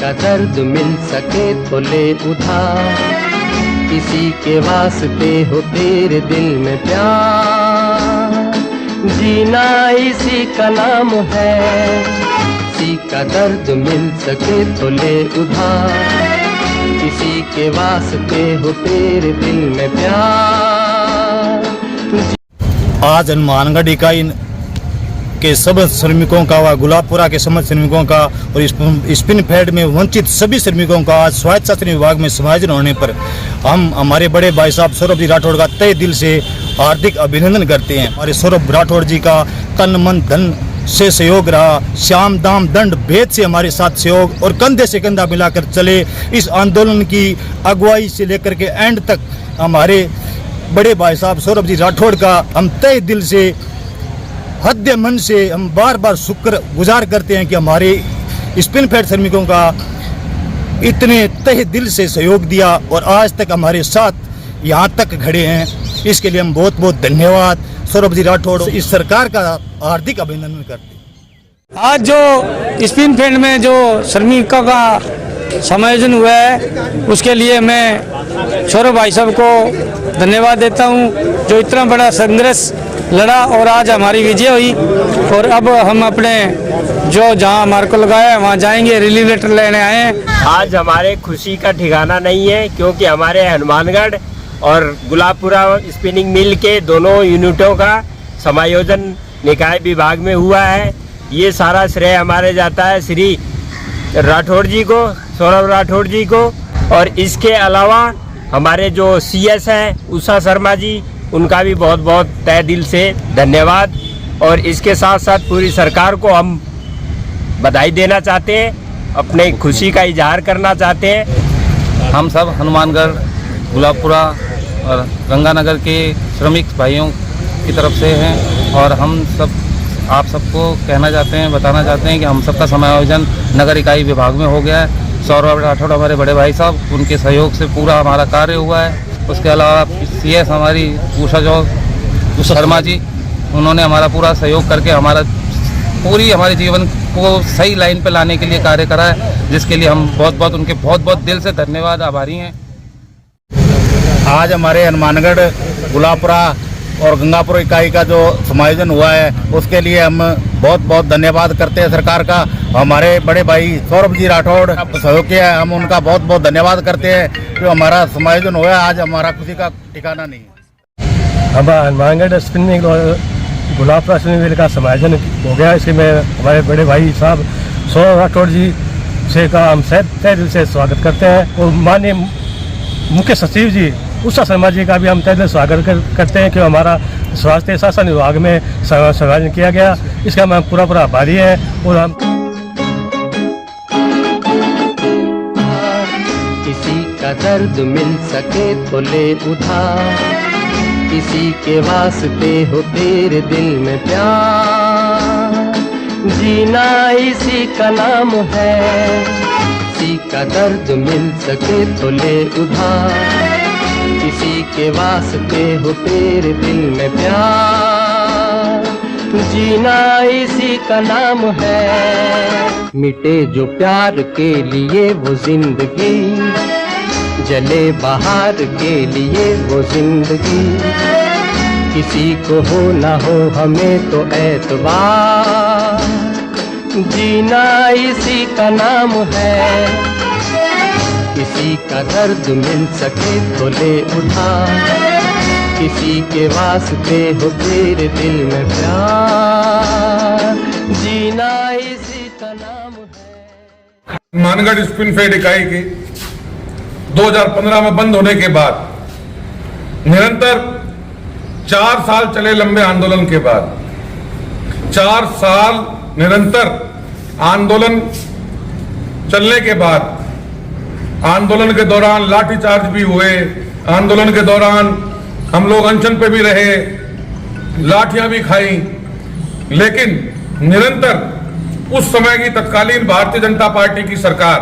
का दर्द मिल सके तो ले उधार, किसी के वास्ते हो तेरे दिल में प्यार, जीना इसी का नाम है। किसी का दर्द मिल सके तो ले उधार, किसी के वास्ते हो तेरे दिल में प्यार। आज हनुमानगढ़ इकाई के सब श्रमिकों का व गुलाबपुरा के समस्त श्रमिकों का और स्पिन फेड में वंचित सभी श्रमिकों का आज स्वायत्त शासन विभाग में समायोजन होने पर हम हमारे बड़े भाई साहब सौरभ जी राठौड़ का तहे दिल से हार्दिक अभिनंदन करते हैं। हमारे सौरभ राठौड़ जी का तन मन धन से सहयोग रहा, श्याम दाम दंड भेद से हमारे साथ सहयोग और कंधे से कंधा मिलाकर चले। इस आंदोलन की अगुवाई से लेकर के एंड तक हमारे बड़े भाई साहब सौरभ जी राठौड़ का हम तहे दिल से हृदय मन से हम बार बार शुक्र गुजार करते हैं कि हमारे स्पिन फेड श्रमिकों का इतने तहे दिल से सहयोग दिया और आज तक हमारे साथ यहाँ तक खड़े हैं। इसके लिए हम बहुत बहुत धन्यवाद सौरभ जी राठौड़ इस सरकार का हार्दिक अभिनंदन करते हैं। आज जो स्पिन फेड में जो श्रमिकों का समायोजन हुआ है उसके लिए मैं सौरभ भाई साहब को धन्यवाद देता हूँ जो इतना बड़ा संघर्ष लड़ा और आज हमारी विजय हुई। और अब हम अपने जो जहाँ हमारे को लगाया है वहाँ जाएंगे, रिलीव लेटर लेने आए हैं। आज हमारे खुशी का ठिकाना नहीं है क्योंकि हमारे हनुमानगढ़ और गुलाबपुरा स्पिनिंग मिल के दोनों यूनिटों का समायोजन निकाय विभाग में हुआ है। ये सारा श्रेय हमारे जाता है श्री राठौड़ जी को, सौरभ राठौड़ जी को। और इसके अलावा हमारे जो सीएस हैं उषा शर्मा जी, उनका भी बहुत बहुत तहे दिल से धन्यवाद। और इसके साथ साथ पूरी सरकार को हम बधाई देना चाहते हैं, अपने खुशी का इजहार करना चाहते हैं। हम सब हनुमानगढ़, गुलाबपुरा और गंगानगर के श्रमिक भाइयों की तरफ से हैं और हम सब आप सबको कहना चाहते हैं, बताना चाहते हैं कि हम सबका समायोजन नगर इकाई विभाग में हो गया है। सौरभ राठौड़ हमारे बड़े भाई साहब, उनके सहयोग से पूरा हमारा कार्य हुआ है। उसके अलावा सीएस हमारी उषा शर्मा जी, उन्होंने हमारा पूरा सहयोग करके हमारे जीवन को सही लाइन पे लाने के लिए कार्य करा है, जिसके लिए हम उनके बहुत दिल से धन्यवाद आभारी हैं। आज हमारे हनुमानगढ़, गुलाबपुरा और गंगापुर इकाई का जो समायोजन हुआ है उसके लिए हम बहुत धन्यवाद करते हैं सरकार का। हमारे बड़े भाई सौरभ जी राठौड़ का सहयोग किया है, हम उनका बहुत धन्यवाद करते हैं जो हमारा समायोजन हुआ है। आज हमारा खुशी का ठिकाना नहीं है। अब हनुमानगढ़ स्पिनिंग और गुलाबपुरा स्पिनिंग मिल का समायोजन हो गया। इसके में हमारे बड़े भाई साहब सौरभ राठौड़ जी से का हम तहे दिल से स्वागत करते हैं और माननीय मुख्य सचिव जी उषा शर्मा जी का भी हम तहे दिल स्वागत करते हैं कि हमारा स्वास्थ्य शासन विभाग में समायोजन किया गया। इसका हम पूरा आभारी हैं। और हम किसी का दर्द मिल सके तो ले उधार, किसी के वास्ते हो तेरे दिल में प्यार, जीना इसी का नाम है। किसी का दर्द मिल सके तो ले उधार, किसी के वास्ते हो तेरे दिल में प्यार, जीना इसी का नाम है। मिटे जो प्यार के लिए वो जिंदगी, जले बहार के लिए वो जिंदगी, किसी को हो ना हो हमें तो एतबार, जीना इसी का नाम है। किसी का दर्द मिल सके तो ले उधार, किसी के वास्ते हो तेरे दिल में प्यार, जीना इसी का नाम है। हनुमानगढ़ स्पिन फेड इकाई के 2015 में बंद होने के बाद निरंतर 4 साल चले लंबे आंदोलन के बाद 4 साल निरंतर आंदोलन चलने के बाद आंदोलन के दौरान लाठीचार्ज भी हुए, आंदोलन के दौरान हम लोग अनशन पे भी रहे, लाठियां भी खाई, लेकिन निरंतर उस समय की तत्कालीन भारतीय जनता पार्टी की सरकार,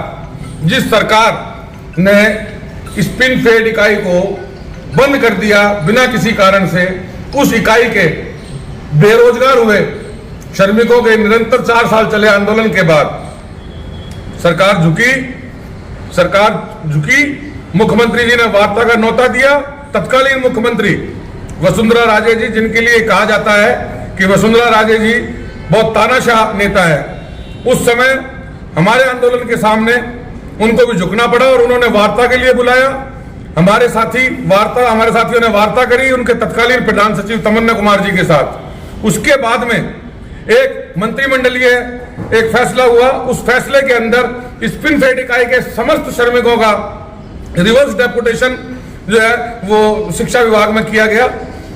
जिस सरकार ने स्पिन फेड इकाई को बंद कर दिया बिना किसी कारण से, उस इकाई के बेरोजगार हुए श्रमिकों के निरंतर 4 साल चले आंदोलन के बाद सरकार झुकी। मुख्यमंत्री जी ने वार्ता का न्योता दिया। तत्कालीन मुख्यमंत्री वसुंधरा राजे जी, जिनके लिए कहा जाता है कि वसुंधरा राजे जी बहुत तानाशाह नेता है, उस समय हमारे आंदोलन के सामने उनको भी झुकना पड़ा और उन्होंने वार्ता के लिए बुलाया। हमारे साथियों ने वार्ता करी उनके तत्कालीन प्रधान सचिव तमन्ना कुमार जी के साथ। उसके बाद में एक मंत्रिमंडलीय एक फैसला हुआ। उस फैसले के अंदर स्पिन फेड इकाई के समस्त श्रमिकों का रिवर्स डेपुटेशन जो है वो शिक्षा विभाग में किया गया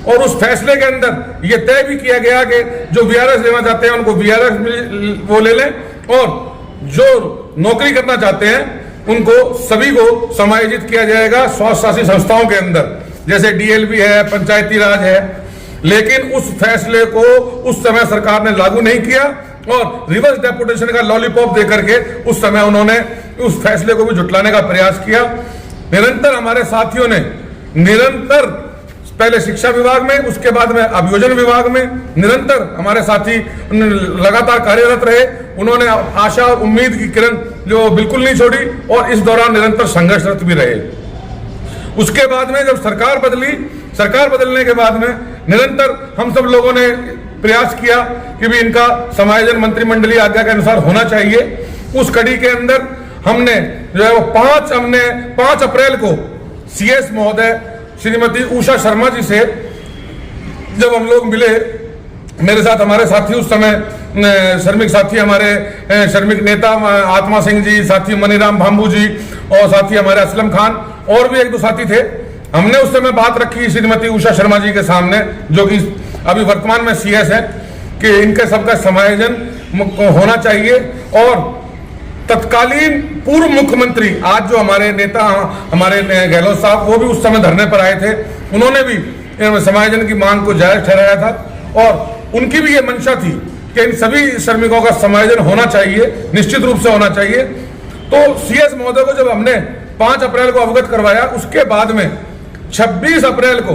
और उस फैसले के अंदर ये तय भी किया गया कि जो वीआरएस लेना चाहते हैं उनको वीआरएस वो ले लें और जो नौकरी करना चाहते हैं उनको सभी को समायोजित किया जाएगा स्वास्थ्य शासी संस्थाओं के अंदर, जैसे डीएलबी है, पंचायती राज है। लेकिन उस फैसले को उस समय सरकार ने लागू नहीं किया और रिवर्स डेपुटेशन का लॉलीपॉप देकर के उस समय उन्होंने उस फैसले को भी झुटलाने का प्रयास किया। निरंतर हमारे साथियों ने पहले शिक्षा विभाग में, उसके बाद में अभियोजन विभाग में निरंतर हमारे साथी लगातार कार्यरत रहे। उन्होंने आशा और उम्मीद की किरण जो बिल्कुल नहीं छोड़ी और इस दौरान निरंतर संघर्षरत भी रहे। उसके बाद में जब सरकार बदलने के बाद में निरंतर हम सब लोगों ने प्रयास किया कि भी इनका समायोजन मंत्रिमंडलीय आज्ञा के अनुसार होना चाहिए। उस कड़ी के अंदर हमने जो है वो 5 अप्रैल को सीएस महोदय श्रीमती उषा शर्मा जी से जब हम लोग मिले, मेरे साथ हमारे साथी उस समय श्रमिक साथी हमारे श्रमिक नेता आत्मा सिंह जी, साथी मनीराम भांबू जी और साथी हमारे असलम खान और भी 1-2 साथी थे। हमने उस समय बात रखी श्रीमती उषा शर्मा जी के सामने, जो कि अभी वर्तमान में सीएस है, कि इनके सबका समायोजन होना चाहिए। और तत्कालीन पूर्व मुख्यमंत्री आज जो हमारे नेता हमारे गहलोत साहब, वो भी उस समय धरने पर आए थे। उन्होंने भी समायोजन की मांग को जायज ठहराया था और उनकी भी ये मंशा थी कि इन सभी श्रमिकों का समायोजन होना चाहिए, निश्चित रूप से होना चाहिए। तो सीएस महोदय को जब हमने 5 अप्रैल को अवगत करवाया, उसके बाद में 26 अप्रैल को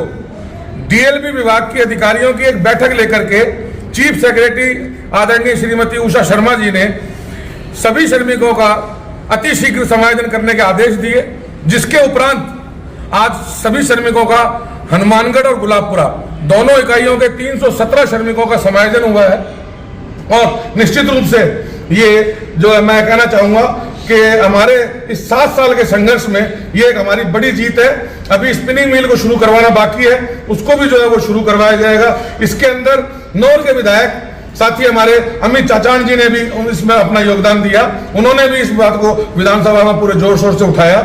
डीएलबी विभाग के अधिकारियों की एक बैठक लेकर के चीफ सेक्रेटरी आदरणीय श्रीमती उषा शर्मा जी ने सभी श्रमिकों का अतिशीघ्र समायोजन करने के आदेश दिए, जिसके उपरांत आज सभी श्रमिकों का हनुमानगढ़ और गुलाबपुरा दोनों इकाइयों के 317 श्रमिकों का समायोजन हुआ है। और निश्चित रूप से ये जो है मैं कहना चाहूंगा कि हमारे इस 7 साल के संघर्ष में ये एक हमारी बड़ी जीत है। अभी स्पिनिंग मिल को शुरू करवाना बाकी है, उसको भी जो है वो शुरू करवाया जाएगा। इसके अंदर नौर के विधायक साथी हमारे अमित चाचान जी ने भी इसमें अपना योगदान दिया। उन्होंने भी इस बात को विधानसभा में पूरे जोर शोर से उठाया।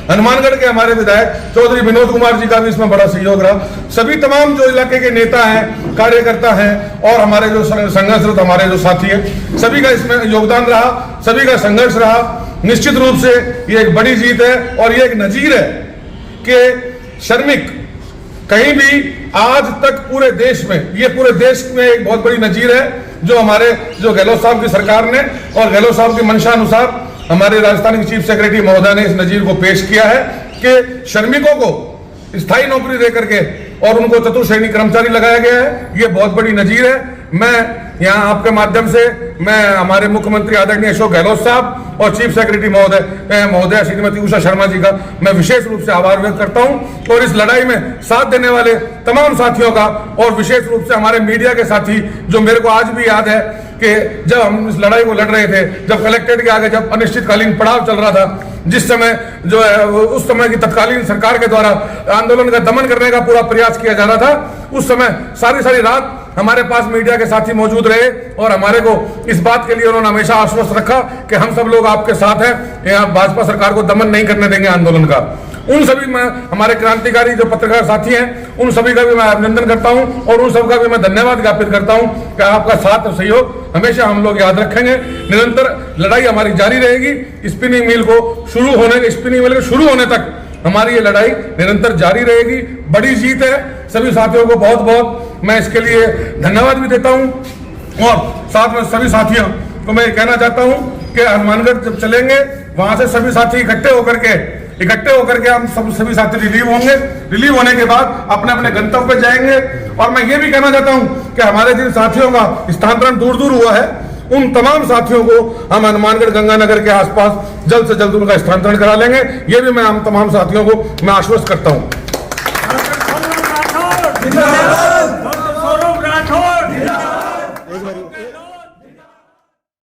हनुमानगढ़ के हमारे विधायक चौधरी विनोद कुमार जी का भी इसमें बड़ा सहयोग रहा। सभी तमाम जो इलाके के नेता हैं, कार्यकर्ता हैं और हमारे जो संघर्षरत हमारे जो साथी हैं, सभी का इसमें योगदान रहा, सभी का संघर्ष रहा। निश्चित रूप से ये एक बड़ी जीत है और ये एक नजीर है कि श्रमिक कहीं भी आज तक पूरे देश में, ये पूरे देश में एक बहुत बड़ी नजीर है जो हमारे जो गहलोत साहब की सरकार ने और गहलोत साहब की मंशा अनुसार हमारे राजस्थान के चीफ सेक्रेटरी महोदय ने इस नजीर को पेश किया है कि श्रमिकों को स्थायी नौकरी देकर के और उनको चतुर्श्रेणी कर्मचारी लगाया गया है। ये बहुत बड़ी नजीर है। मैं यहाँ आपके माध्यम से मैं हमारे मुख्यमंत्री आदरणीय अशोक गहलोत साहब और चीफ सेक्रेटरी महोदय श्रीमती उषा शर्मा जी का मैं विशेष रूप से आभार व्यक्त करता हूँ और इस लड़ाई में साथ देने वाले तमाम साथियों का और विशेष रूप से हमारे मीडिया के साथी, जो मेरे को आज भी याद है कि जब हम इस लड़ाई को लड़ रहे थे, जब कलेक्ट्रेट के आगे जब अनिश्चितकालीन पड़ाव चल रहा था, जिस समय जो है उस समय की तत्कालीन सरकार के द्वारा आंदोलन का दमन करने का पूरा प्रयास किया जा रहा था, उस समय सारी रात हमारे पास मीडिया के साथी मौजूद रहे और हमारे को इस बात के लिए उन्होंने हमेशा आश्वस्त रखा कि हम सब लोग आपके साथ हैं, यहाँ भाजपा सरकार को दमन नहीं करने देंगे आंदोलन का। उन सभी में हमारे क्रांतिकारी जो पत्रकार साथी हैं, उन सभी का भी मैं अभिनंदन करता हूं और उन सबका भी मैं धन्यवाद ज्ञापित करता हूं कि आपका साथ और सहयोग हमेशा हम लोग याद रखेंगे। निरंतर लड़ाई हमारी जारी रहेगी। स्पिनिंग मिल को शुरू होने तक हमारी ये लड़ाई निरंतर जारी रहेगी। बड़ी जीत है। सभी साथियों को बहुत बहुत मैं इसके लिए धन्यवाद भी देता हूं और साथ में सभी साथियों को मैं कहना चाहता हूं कि हनुमानगढ़ जब चलेंगे, वहां से सभी साथी इकट्ठे होकर के हम सभी साथी रिलीव होंगे। रिलीव होने के बाद अपने अपने गंतव्य पे जाएंगे। और मैं ये भी कहना चाहता हूं कि हमारे जिन साथियों का स्थानांतरण दूर हुआ है, उन तमाम साथियों को हम हनुमानगढ़ गंगानगर के आसपास जल्द से जल्द उनका स्थानांतरण करा लेंगे। ये भी मैं हम तमाम साथियों को मैं आश्वस्त करता हूं।